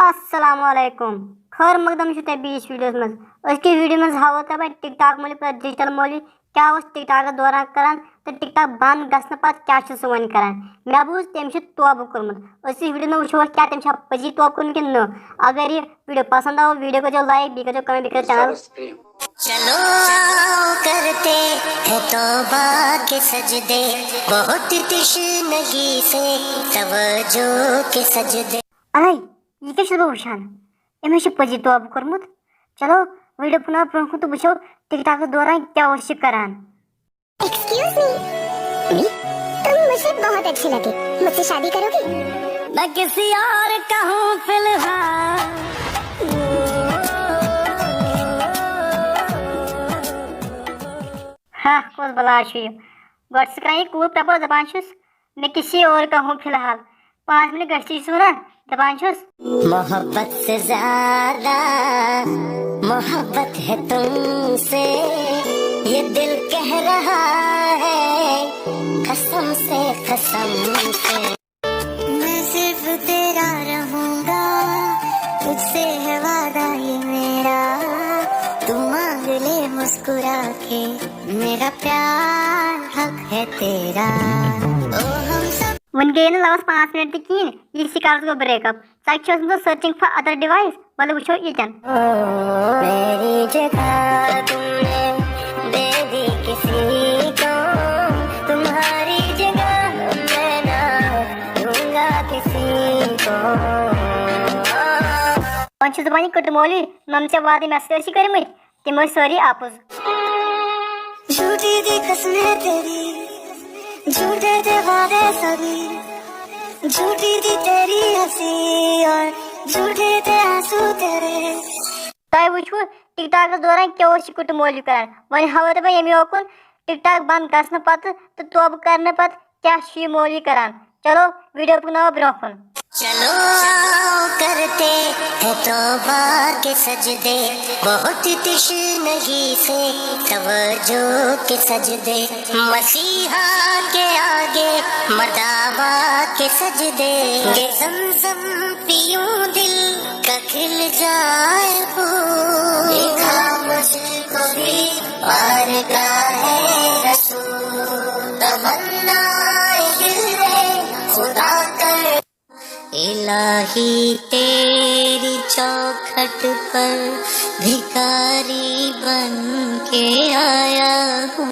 अस्सलामुअलैकुम खैर मकदम शुते बीच वीडियोस में उसकी वीडियो में हाव तब टिकटॉक मोली पर डिजिटल मोली क्या उस टिकटॉक दौरान करन तो टिकटॉक बंद गसन पत क्या छु वन करन मैं बूझ तेम छु तोब करमत उसी वीडियो में वुछो क्या तेम छु पजी तोब कुन किन न अगर ये वीडियो पसंद आओ वीडियो को जो लाइक भी करो कमेंट भी करो चैनल चलो आओ करते हैं तौबा के सजदे बहुत तशनगी से तवज्जो के सजदे अरे ये क्या शुरू हुशान एमे छु पजी तोब करमत चलो वीडियो पुनः प्रोखु तो वुछो टिकटॉक दौरान क्या वश करन एक्सक्यूज मी तुम मुझे बहुत अच्छी लगे मुझसे शादी करोगी मैं किसी और का हूँ फिलहाल हाँ कुछ बला छु व्हाट्स कराई कूल प्रपोज दबान छुस मैं किसी और का हूँ फिलहाल 5 मिनट गश्ती सुना दबान छुस मोहब्बत से ज्यादा मोहब्बत है तुमसे ये दिल कह रहा है कसम से मैं सिर्फ तेरा रहूंगा तुझसे है वादा ये मेरा तू मांग ले मुस्कुरा के मेरा प्यार हक है तेरा ओ हम सब When gain last 5 minutes the you see cars go break up. Like choosing the searching for other device. Well we show you can. मेरी जगह तुमने दे दी किसी को तुम्हारी जगह मैं ना दूंगा किसी को Once the money could molly, Mamcha Wadi Master she करी मुझ Timur sorry आपस झूठी दी कसमें तेरी झूठे थे वादे सभी झूठी थी तेरी हंसी और झूठे थे आंसू तेरे ताई वुछो टिकटॉक दौरान क्या वश कुट मोली करन वनी हवत में यमी ओकुन टिकटॉक बंद गसन पत तो तोब करने पत क्या शी मोली करन चलो वीडियो पुनः ब्रोखन चलो आओ करते हैं तौबा के सजदे बहुत तशनगी से तवज्जो के सजदे मसीहा के आगे मर्दाबा के सजदे के ज़मज़म पीऊं दिल का खिल जाए फूल देखा मुझको भी पार का है रसूल तमन्ना दिल में खुदा कर इलाही तेरी चौखट पर भिखारी बन के आया हूँ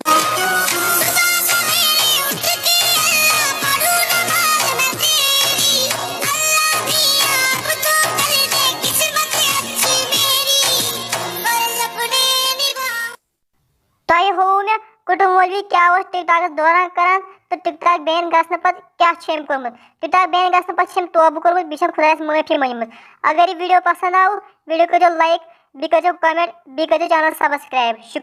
ताई हो ने कुट मोली क्या वश टिकटॉक दौरान करन तो टिकटॉक बैन गसन पत क्या छेम करमत टिकटॉक बैन गसन पत छेम तोब करमत बिशम खुदास माफी मंगमत अगर ये वीडियो पसंद आओ वीडियो को जो लाइक भी करो कमेंट भी करो चैनल सब्सक्राइब शुक्रिया